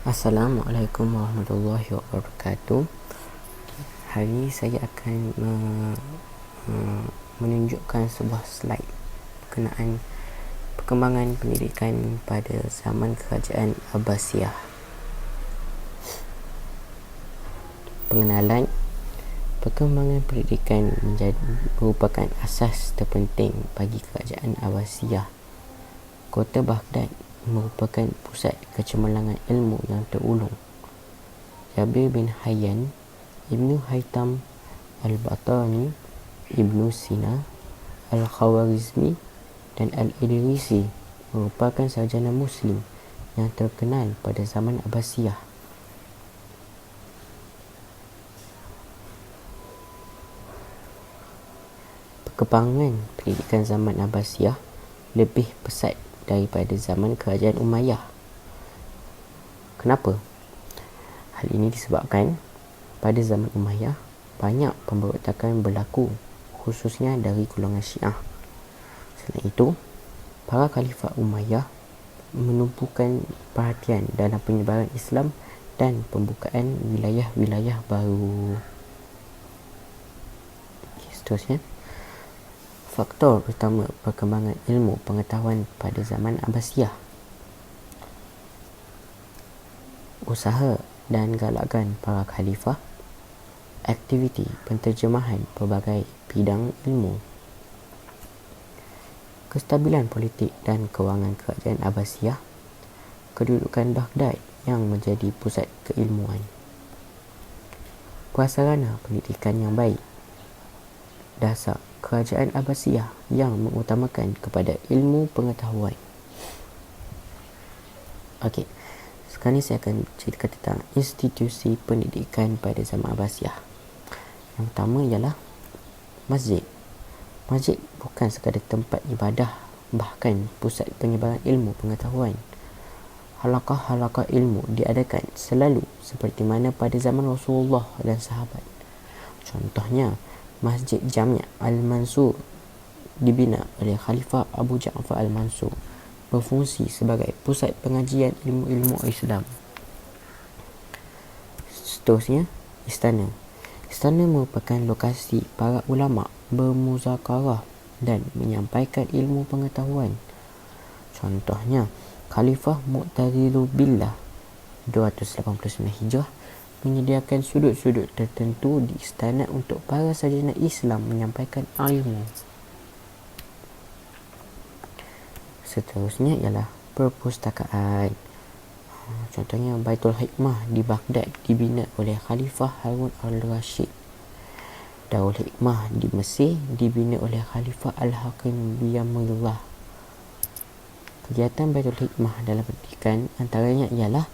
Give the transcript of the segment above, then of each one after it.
Assalamualaikum warahmatullahi wabarakatuh. Hari ini saya akan menunjukkan sebuah slide berkenaan perkembangan pendidikan pada zaman kerajaan Abbasiyah. Pengenalan. Perkembangan pendidikan merupakan asas terpenting bagi kerajaan Abbasiyah. Kota Baghdad merupakan pusat kecemerlangan ilmu yang terulung. Jabir bin Hayyan, Ibnu Haytham Al-Battani, Ibnu Sina, Al-Khawarizmi dan Al-Idrisi merupakan sarjana Muslim yang terkenal pada zaman Abbasiyah. Perkembangan pendidikan zaman Abbasiyah lebih pesat daripada zaman kerajaan Umayyah. Kenapa? Hal ini disebabkan pada zaman Umayyah banyak pemberontakan berlaku, khususnya dari golongan Syiah. Selain itu, para khalifah Umayyah menumpukan perhatian dalam penyebaran Islam dan pembukaan wilayah-wilayah baru. Seterusnya, faktor utama perkembangan ilmu pengetahuan pada zaman Abbasiyah. Usaha dan galakan para khalifah, aktiviti penterjemahan pelbagai bidang ilmu, kestabilan politik dan kewangan kerajaan Abbasiyah, kedudukan Baghdad yang menjadi pusat keilmuan, prasarana pendidikan yang baik, dasar kerajaan Abbasiyah yang mengutamakan kepada ilmu pengetahuan. Okey, sekarang ni saya akan ceritakan tentang institusi pendidikan pada zaman Abbasiyah. Yang pertama ialah masjid. Masjid bukan sekadar tempat ibadah, bahkan pusat penyebaran ilmu pengetahuan. Halaqah-halaqah ilmu diadakan selalu seperti mana pada zaman Rasulullah dan sahabat. Contohnya, Masjid Jami' Al-Mansur dibina oleh Khalifah Abu Ja'far Al-Mansur, berfungsi sebagai pusat pengajian ilmu-ilmu Islam. Seterusnya, istana. Istana merupakan lokasi para ulama bermuzakarah dan menyampaikan ilmu pengetahuan. Contohnya, Khalifah Mu'tazilu Billah 289 Hijrah menyediakan sudut-sudut tertentu di istana untuk para sarjana Islam menyampaikan ilmu. Seterusnya ialah perpustakaan. Contohnya, Baitul Hikmah di Baghdad dibina oleh Khalifah Harun al-Rashid. Darul Hikmah di Mesir dibina oleh Khalifah Al-Hakim Biyamullah. Kegiatan Baitul Hikmah dalam pendidikan antaranya ialah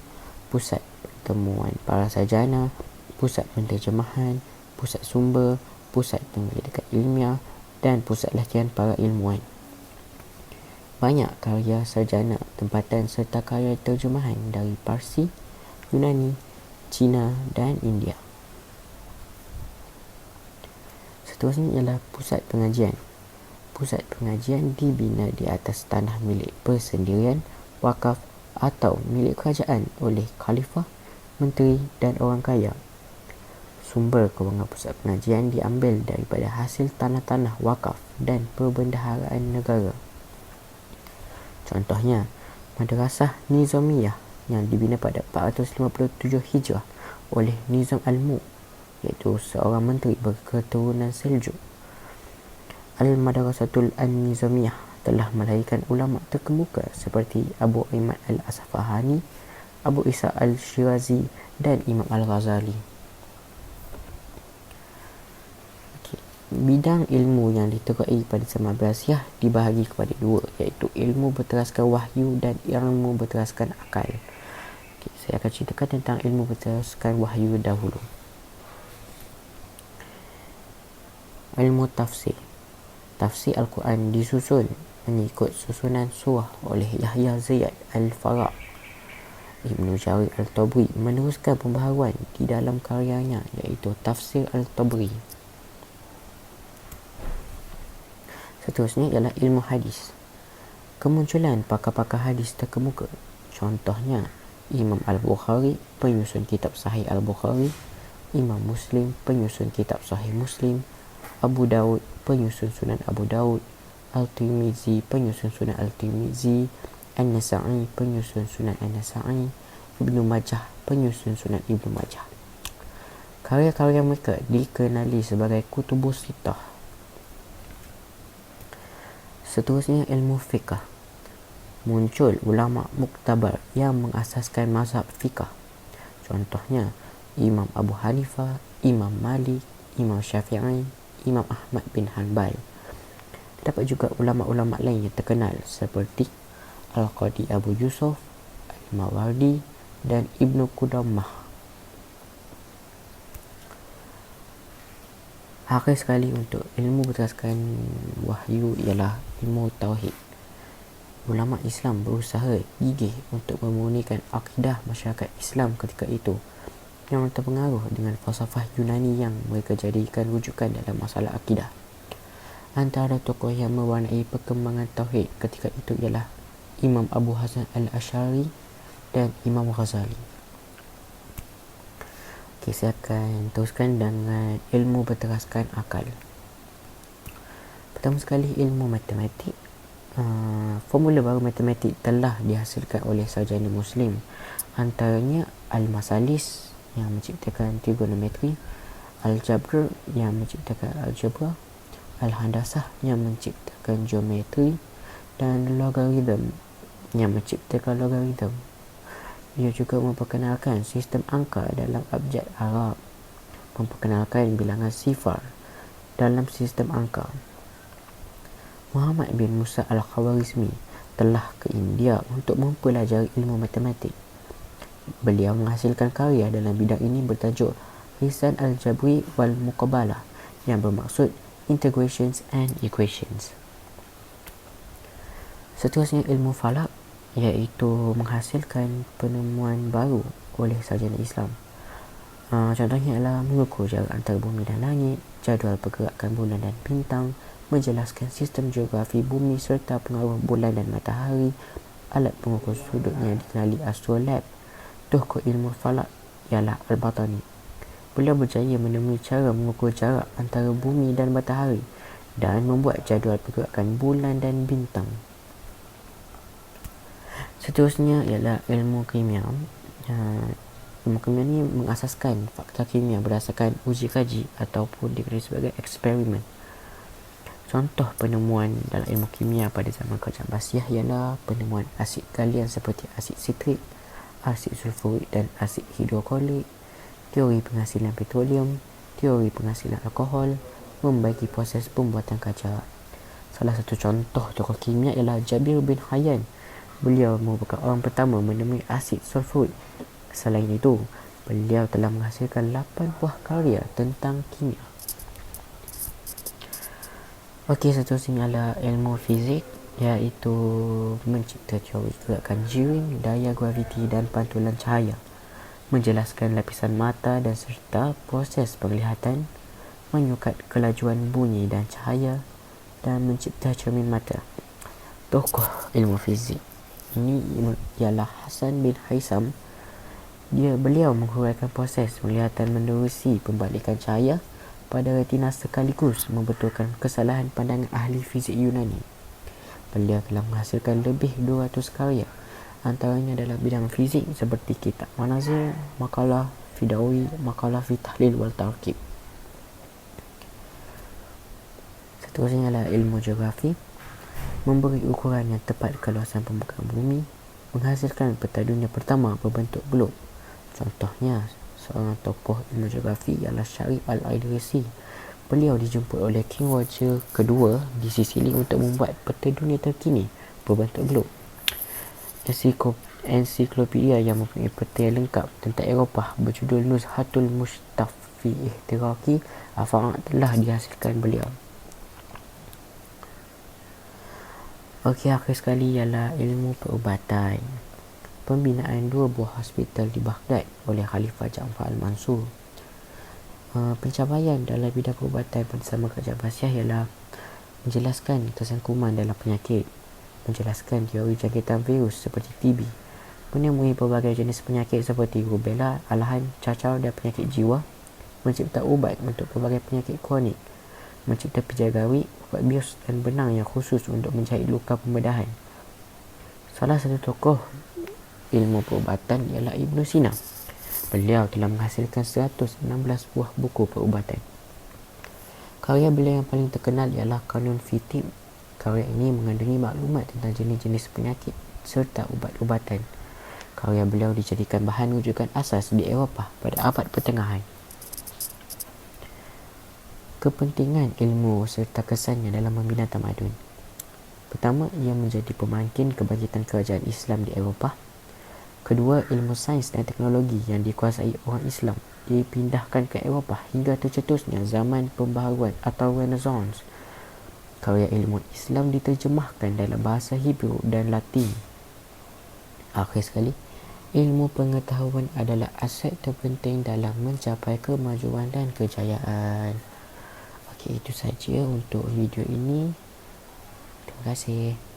pusat pertemuan para sarjana, pusat penterjemahan, pusat sumber, pusat penyelidikan ilmiah dan pusat latihan para ilmuwan. Banyak karya sarjana tempatan serta karya terjemahan dari Parsi, Yunani, Cina dan India. Seterusnya ialah pusat pengajian. Pusat pengajian dibina di atas tanah milik persendirian, wakaf atau milik kerajaan oleh khalifah, menteri dan orang kaya. Sumber kewangan pusat pengajian diambil daripada hasil tanah-tanah wakaf dan perbendaharaan negara. Contohnya, Madrasah Nizamiyah yang dibina pada 457 Hijrah oleh Nizam Al-Mulk, iaitu seorang menteri berketurunan Seljuk. Al-Madrasatul An-Nizamiyah telah melahirkan ulama terkemuka seperti Abu Imad Al-Asfahani, Abu Isa Al-Shirazi dan Imam Al-Ghazali. Bidang ilmu yang diterai pada zaman Abbasiyah dibahagi kepada dua, iaitu ilmu berteraskan wahyu dan ilmu berteraskan akal. Saya akan ceritakan tentang ilmu berteraskan wahyu dahulu. Ilmu tafsir. Tafsir Al-Quran disusun mengikut susunan surah oleh Yahya Zaid Al-Farah. Ibnu Jarir Al-Tabri meneruskan pembaharuan di dalam karyanya, iaitu Tafsir Al-Tabri. Seterusnya ialah ilmu hadis. Kemunculan pakar-pakar hadis terkemuka. Contohnya, Imam Al-Bukhari, penyusun kitab Sahih Al-Bukhari. Imam Muslim, penyusun kitab Sahih Muslim. Abu Daud, penyusun Sunan Abu Daud. Al-Tirmizi, penyusun Sunan Al-Tirmizi. An-Nasa'i, penyusun Sunan An-Nasa'i. Ibnu Majah, penyusun Sunan Ibnu Majah. Karya-karya mereka dikenali sebagai Kutubus Sittah. Seterusnya, ilmu fiqh. Muncul ulama muktabar yang mengasaskan mazhab fiqh. Contohnya Imam Abu Hanifah, Imam Malik, Imam Syafi'i, Imam Ahmad bin Hanbal. Terdapat juga ulama-ulama lain yang terkenal seperti Al-Qadi Abu Yusuf, Al-Mawardi dan Ibnu Qudamah. Akhir sekali, untuk ilmu berdasarkan wahyu ialah ilmu tauhid. Ulama Islam berusaha gigih untuk memurnikan akidah masyarakat Islam ketika itu yang terpengaruh dengan falsafah Yunani yang mereka jadikan rujukan dalam masalah akidah. Antara tokoh yang mewarnai perkembangan tauhid ketika itu ialah Imam Abu Hasan Al-Asy'ari dan Imam Ghazali. Okay, saya akan teruskan dengan ilmu berteraskan akal. Pertama sekali, ilmu matematik. Formula baru matematik telah dihasilkan oleh sarjana Muslim. Antaranya Al-Masalis yang menciptakan trigonometri, Al-Jabr yang menciptakan algebra, Al-Handasah yang menciptakan geometri, dan Logarithm yang menciptakan logarithm. Ia juga memperkenalkan sistem angka dalam abjad Arab, memperkenalkan bilangan sifar dalam sistem angka. Muhammad bin Musa Al-Khawarizmi telah ke India untuk mempelajari ilmu matematik. Beliau menghasilkan karya dalam bidang ini bertajuk Hisan Al-Jabri wal Muqabalah yang bermaksud Integrations and Equations. Seterusnya, ilmu falak, iaitu menghasilkan penemuan baru oleh sarjana Islam. Contohnya adalah mengukur jarak antara bumi dan langit, jadual pergerakan bulan dan bintang, menjelaskan sistem geografi bumi serta pengaruh bulan dan matahari. Alat pengukur sudutnya dikenali astrolabe. Tokoh ilmu falak ialah Al-Batani. Beliau berjaya menemui cara mengukur jarak antara bumi dan matahari dan membuat jadual pergerakan bulan dan bintang. Seterusnya ialah ilmu kimia. Ilmu kimia ni mengasaskan fakta kimia berdasarkan uji kaji ataupun dikenali sebagai eksperimen. Contoh penemuan dalam ilmu kimia pada zaman Kerajaan Abbasiyah ialah penemuan asid galian seperti asid sitrik, asid sulfurik dan asid hidrokolik, teori penghasilan petroleum, teori penghasilan alkohol, membagi proses pembuatan kaca. Salah satu contoh tokoh kimia ialah Jabir bin Hayyan. Beliau merupakan orang pertama menemui asid sulfurik. Selain itu, beliau telah menghasilkan 8 buah karya tentang kimia. Okey, seterusnya adalah ilmu fizik, iaitu mencipta teori gerakan jiring, daya graviti dan pantulan cahaya, menjelaskan lapisan mata dan serta proses penglihatan, menyukat kelajuan bunyi dan cahaya, dan mencipta cermin mata. Tokoh ilmu fizik ini ialah Hasan bin Haisam. Beliau menghuraikan proses penglihatan menerusi pembalikan cahaya pada retina sekaligus membetulkan kesalahan pandangan ahli fizik Yunani. Beliau telah menghasilkan lebih 200 karya, antaranya dalam bidang fizik seperti kitab Manazir, makalah Fidawi, makalah fi tahlil wal tarkib. Seterusnya adalah ilmu geografi, memberi ukuran yang tepat keluasan permukaan bumi, menghasilkan peta dunia pertama berbentuk glob. Contohnya, seorang tokoh ilmu geografi ialah Syarif Al-Idrisi. Beliau dijemput oleh King Roger kedua di Sisili untuk membuat peta dunia terkini berbentuk glob. Ensiklopedia yang mempunyai peta yang lengkap tentang Eropah berjudul Nuzhatul Mushtaq fi Ihtiraqi Afaq telah dihasilkan beliau. Okey, akhir sekali ialah ilmu perubatan. Pembinaan 2 buah hospital di Baghdad oleh Khalifah Ja'far Al-Mansur. Pencapaian dalam bidang perubatan pada zaman Kerajaan Abbasiyah ialah menjelaskan kesan kuman dalam penyakit, menjelaskan teori jangkitan virus seperti TB, menemui berbagai jenis penyakit seperti rubella, alahan, cacar dan penyakit jiwa, mencipta ubat untuk pelbagai penyakit kronik, mencipta pijagawi, ubat bius dan benang yang khusus untuk menjahit luka pembedahan. Salah satu tokoh ilmu perubatan ialah Ibn Sina. Beliau telah menghasilkan 116 buah buku perubatan. Karya beliau yang paling terkenal ialah Kanun Fitib. Karya ini mengandungi maklumat tentang jenis-jenis penyakit serta ubat-ubatan. Karya beliau dijadikan bahan rujukan asas di Eropah pada abad pertengahan. Kepentingan ilmu serta kesannya dalam membina tamadun. Pertama, ia menjadi pemangkin kebangkitan kerajaan Islam di Eropah. Kedua, ilmu sains dan teknologi yang dikuasai orang Islam dipindahkan ke Eropah hingga tercetusnya zaman pembaharuan atau Renaissance. Karya ilmu Islam diterjemahkan dalam bahasa Hebrew dan Latin. Akhir sekali, ilmu pengetahuan adalah aset terpenting dalam mencapai kemajuan dan kejayaan. Okey, itu saja untuk video ini. Terima kasih.